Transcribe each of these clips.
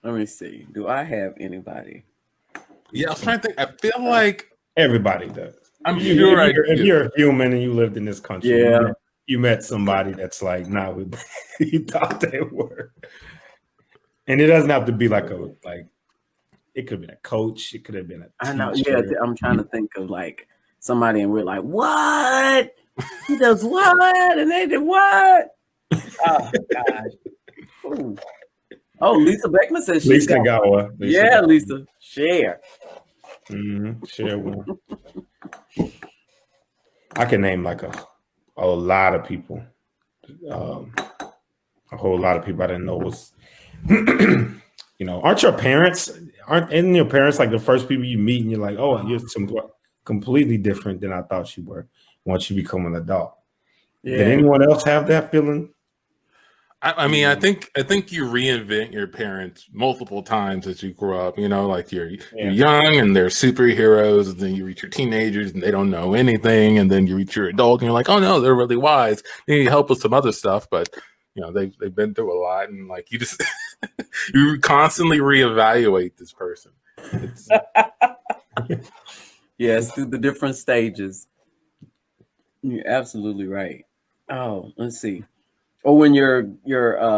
Let me see. Do I have anybody? Yeah, I was trying to think. I feel like everybody does. I'm sure if you're a human and you lived in this country, Yeah. you met somebody that's like, nah, you thought they were. And it doesn't have to be like it could have been a coach, it could have been a teacher. I know, yeah. I'm trying to think of like somebody and we're like, what? He does what? And they did what? Oh gosh. Ooh. Oh, Lisa Beckman says she's got one. Yeah, Lisa. Share. Share one. I can name like a lot of people. A whole lot of people I didn't know was aren't your parents like the first people you meet and you're like, oh, you're completely different than I thought you were once you become an adult. Yeah. Did anyone else have that feeling? I mean, I think you reinvent your parents multiple times as you grow up. Like you're young and they're superheroes, and then you reach your teenagers and they don't know anything, and then you reach your adult and you're like, oh no, they're really wise. They need help with some other stuff, but they've been through a lot, and like you just you constantly reevaluate this person. Yes, through the different stages. You're absolutely right. Oh, let's see. Or when you're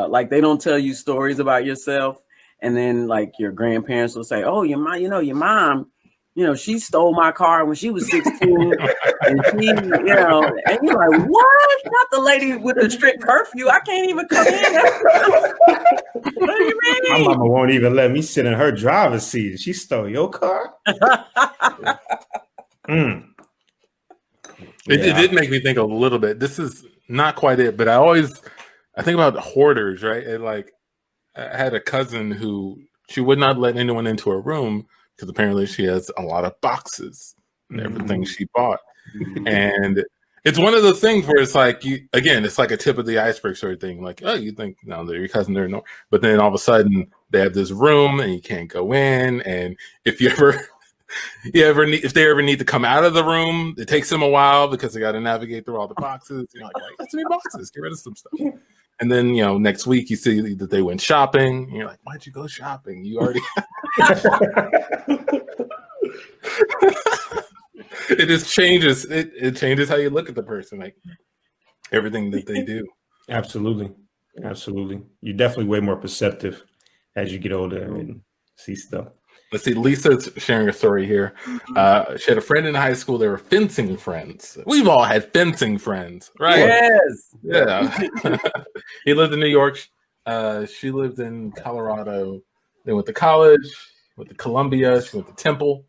like they don't tell you stories about yourself, and then like your grandparents will say, "Oh, your mom, she stole my car when she was 16, and she, and you're like, what? Not the lady with the strict curfew. I can't even come in. What do you mean? My mama won't even let me sit in her driver's seat. She stole your car." It did make me think a little bit. This is not quite it, but I think about hoarders, right? And like I had a cousin who she would not let anyone into her room because apparently she has a lot of boxes and everything she bought. And it's one of those things where it's like it's like a tip of the iceberg sort of thing. Like, oh, you think no, they're your cousin, they're no, but then all of a sudden they have this room and you can't go in. And if if they ever need to come out of the room, it takes them a while because they got to navigate through all the boxes. You're like, that's many boxes. Get rid of some stuff. And then next week you see that they went shopping. And you're like, why'd you go shopping? You already. It just changes. It changes how you look at the person, like everything that they do. Absolutely. You're definitely way more perceptive as you get older and see stuff. Let's see. Lisa's sharing a story here. She had a friend in high school. They were fencing friends. We've all had fencing friends, right? Yes. Yeah. He lived in New York. She lived in Colorado. They went to college, went to Columbia. She went to Temple.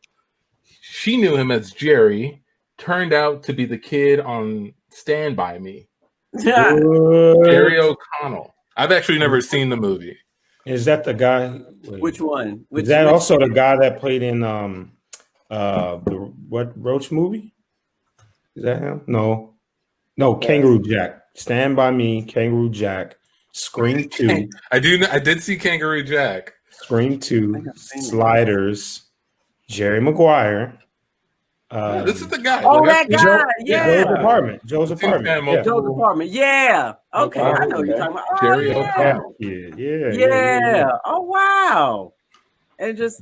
She knew him as Jerry. Turned out to be the kid on Stand By Me. Yeah. Jerry O'Connell. I've actually never seen the movie. Is that the guy? Which one? Is that also the guy that played in the Roach movie? Is that him? No, Kangaroo Jack. Stand By Me, Kangaroo Jack, Scream 2. I did see Kangaroo Jack. Scream 2, Sliders, Jerry Maguire. This is the guy. Oh, that guy. Joe's apartment. Joe's apartment. Yeah. Okay. I know what you're talking about. Oh, Jerry O'Connell. Yeah. Oh, wow. And just,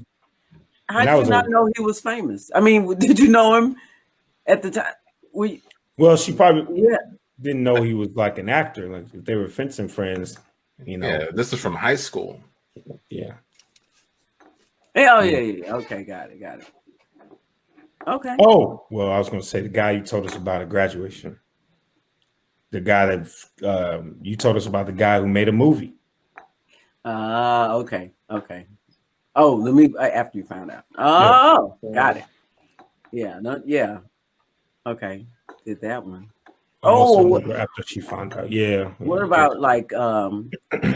how did you not know he was famous? I mean, did you know him at the time? Well, she probably didn't know he was like an actor. Like if they were fencing friends, Yeah, this is from high school. Yeah. Oh, yeah. Okay, got it. Okay. Oh, well, I was going to say the guy you told us about at graduation. The guy that you told us about, the guy who made a movie. Okay. Oh, let me after you found out. Oh, got it. Yeah. Okay, did that one. After she found out, yeah. What about like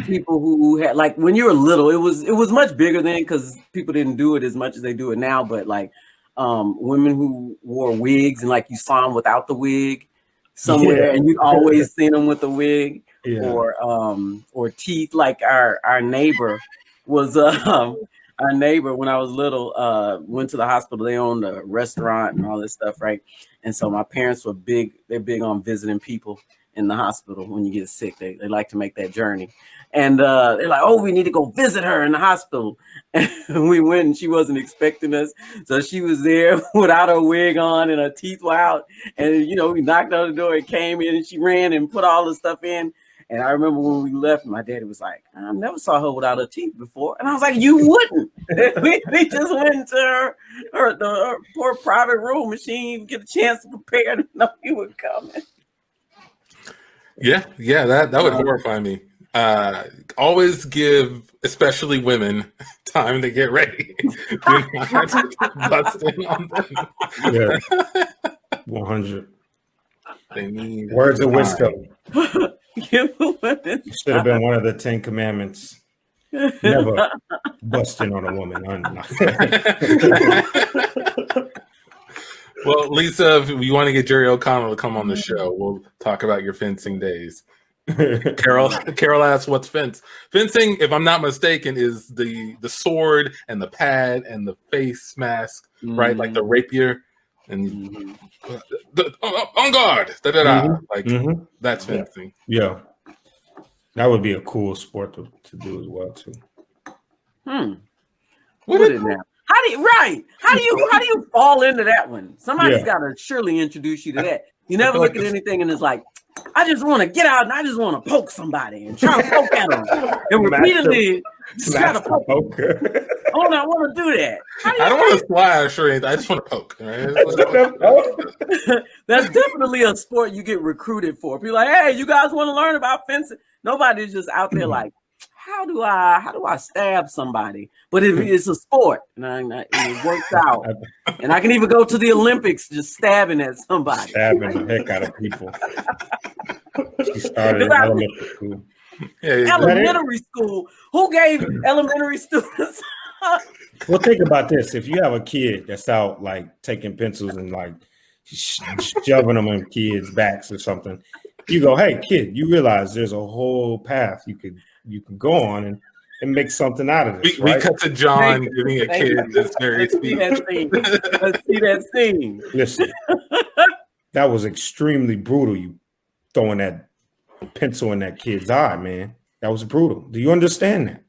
people who had like when you were little? It was much bigger then because people didn't do it as much as they do it now. But like women who wore wigs and like you saw them without the wig somewhere, and you always seen them with the wig, or teeth. Like our neighbor was our neighbor when I was little went to the hospital. They owned a restaurant and all this stuff, right? And so my parents were big. They're big on visiting people. in the hospital when you get sick. They like to make that journey. And they're like, oh, we need to go visit her in the hospital. And we went and she wasn't expecting us. So she was there without her wig on and her teeth were out. And, you know, we knocked on the door and came in and she ran and put all the stuff in. And I remember when we left, my daddy was like, I never saw her without her teeth before. And I was like, you wouldn't. we just went into her poor private room and she didn't even get a chance to prepare to know you were coming. Yeah, that would horrify me. Always give, especially women, time to get ready. Do not bust in on them. Yeah, 100. They need Words of wisdom. Give women. Should have been one of the 10 commandments. Never bust in on a woman. Well, Lisa, if you want to get Jerry O'Connell to come on the show, we'll talk about your fencing days. Carol asks, what's fencing, if I'm not mistaken, is the sword and the pad and the face mask, right? Like the rapier and on guard, like that's fencing. Yeah, that would be a cool sport to do as well too. What is that? How do you fall into that one? Somebody's got to surely introduce you to that. You never look at anything and it's like, I just want to get out and I just want to poke somebody and try to poke at them and repeatedly try to poke. Oh, no, I want to do that. I don't want to slash or anything. I just want to poke. Right? That's definitely a sport you get recruited for. Be like, hey, you guys want to learn about fencing? Nobody's just out there like, how do I stab somebody? But it's a sport, and it works out. And I can even go to the Olympics just stabbing at somebody. Stabbing the heck out of people. She started in elementary school. Elementary school? Who gave elementary students? Well, think about this. If you have a kid that's out like taking pencils and like shoving them in kids' backs or something, you go, hey, kid, you realize there's a whole path you can go on and make something out of this. We cut to John giving a kid this very speech. Let's see that scene. Listen, that was extremely brutal. You throwing that pencil in that kid's eye, man. That was brutal. Do you understand that?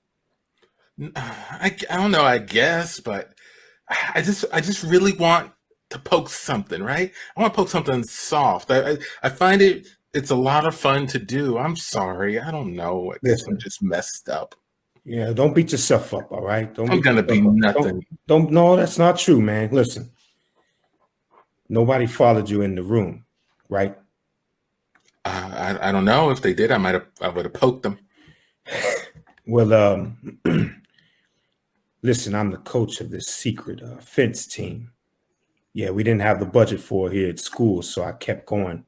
I don't know, I guess, but I just really want to poke something, right? I want to poke something soft. I find it's a lot of fun to do. I'm sorry. I don't know. I guess I'm just messed up. Yeah, don't beat yourself up, all right? I'm going to be nothing. No, that's not true, man. Listen, nobody followed you in the room, right? I don't know. If they did, I would have poked them. Well, listen, I'm the coach of this secret fence team. Yeah, we didn't have the budget for it here at school, so I kept going.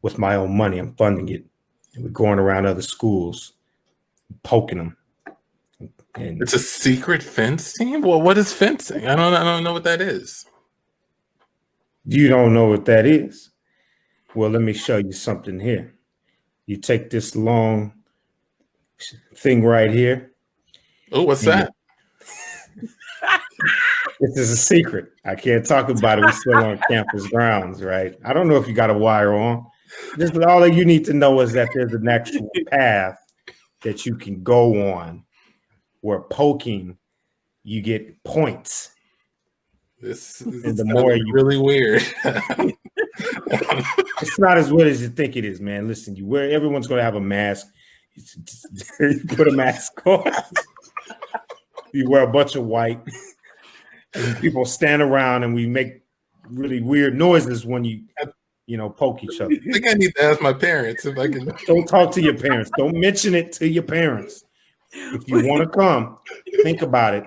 With my own money, I'm funding it. And we're going around other schools, poking them. And it's a secret fence team? Well, what is fencing? I don't know what that is. You don't know what that is? Well, let me show you something here. You take this long thing right here. Oh, what's that? This is a secret. I can't talk about it. We're still on campus grounds, right? I don't know if you got a wire on. Just all that you need to know is that there's an actual path that you can go on where poking, you get points. This and the more you really weird. It's not as weird as you think it is, man. Listen, everyone's going to have a mask. You put a mask on. You wear a bunch of white. And people stand around and we make really weird noises when you poke each other. I think I need to ask my parents if I can. Don't talk to your parents. Don't mention it to your parents. If you want to come, think about it.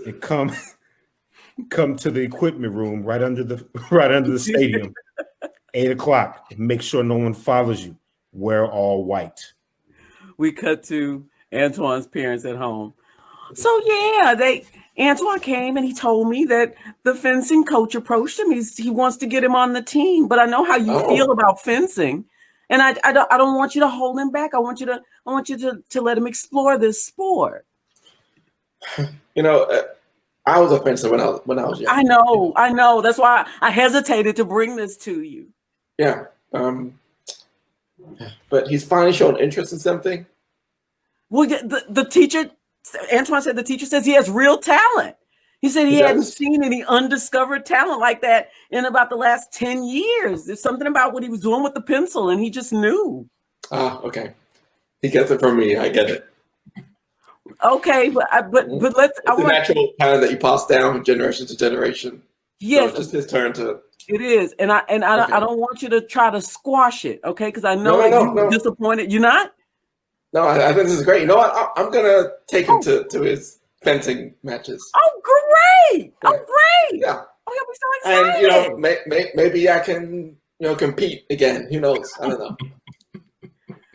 And come to the equipment room right under the stadium, 8:00. And make sure no one follows you. Wear all white. We cut to Antoine's parents at home. So Antoine came and he told me that the fencing coach approached him. He wants to get him on the team, but I know how you feel about fencing, and I don't want you to hold him back. I want you to let him explore this sport. I was a fencer when I was young. I know. That's why I hesitated to bring this to you. Yeah. But he's finally shown interest in something. Well, the teacher, Antoine said, the teacher says he has real talent. He said he hadn't seen any undiscovered talent like that in about the last 10 years. There's something about what he was doing with the pencil, and he just knew. Ah, okay. He gets it from me. I get it. Okay, but let's. It's a natural talent that you pass down from generation to generation. Yes, so it's just his turn to. It is, and I don't want you to try to squash it, okay? Because I know you're disappointed. You're not. No, I think this is great. You know what? I'm gonna take him to his fencing matches. Oh, great! Oh, great! Yeah. Oh, he'll be so excited. And you know, maybe I can compete again. Who knows? I don't know.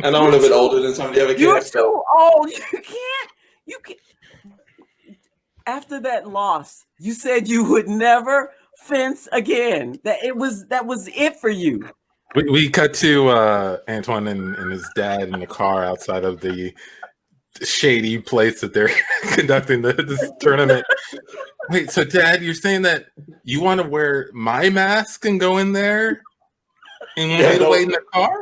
And I'm a little bit older than some of the other kids. You're too old. You can't. After that loss, you said you would never fence again. That was it for you. We cut to Antoine and his dad in the car outside of the shady place that they're conducting this tournament. Wait, so Dad, you're saying that you want to wear my mask and go in there and you want me to wait in the car?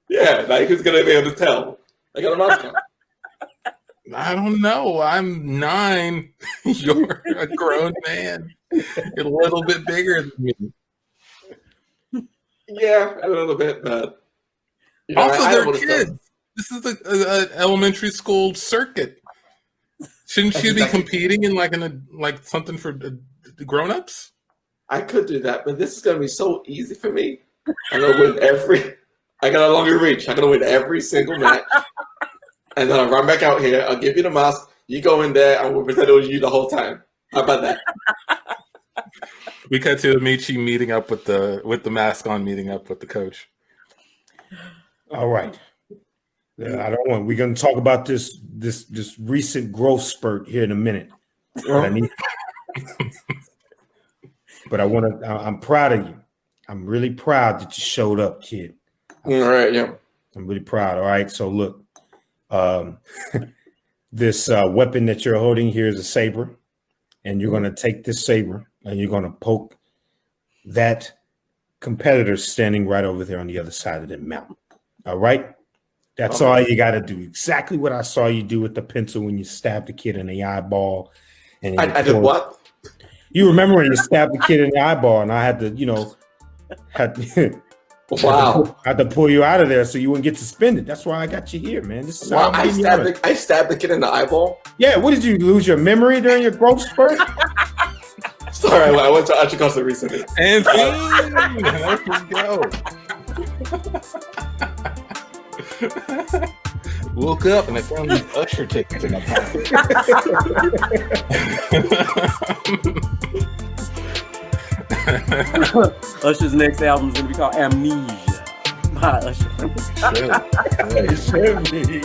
Yeah, like who's gonna be able to tell? I got a mask on. I don't know. I'm 9. You're a grown man. You're a little bit bigger than me. Yeah, a little bit, but also they're kids. This is an elementary school circuit. Shouldn't she be competing in like something for the grown-ups? I could do that, but this is gonna be so easy for me. I'm gonna win I got a longer reach. I'm gonna win every single match, and then I'll run back out here. I'll give you the mask. You go in there, and we'll pretend it was you the whole time. How about that? We cut to Amici meeting up with the mask on, meeting up with the coach. All right. We're going to talk about this recent growth spurt here in a minute. But I'm proud of you. I'm really proud that you showed up, kid. All right, yeah. I'm really proud. All right. So look, this weapon that you're holding here is a saber, and you're going to take this saber and you're going to poke that competitor standing right over there on the other side of the mountain. All right. That's all you got to do. Exactly what I saw you do with the pencil when you stabbed the kid in the eyeball. And I did what? You remember when you stabbed the kid in the eyeball, and I had to, wow. I had to pull you out of there so you wouldn't get suspended. That's why I got you here, man. This is wow. I stabbed the kid in the eyeball. Yeah. What did you lose your memory during your growth spurt? Sorry, I went to Archie Costa recently. And there we go. Woke up and I found these Usher tickets in my pocket. Usher's next album is going to be called Amnesia by Usher. It should be.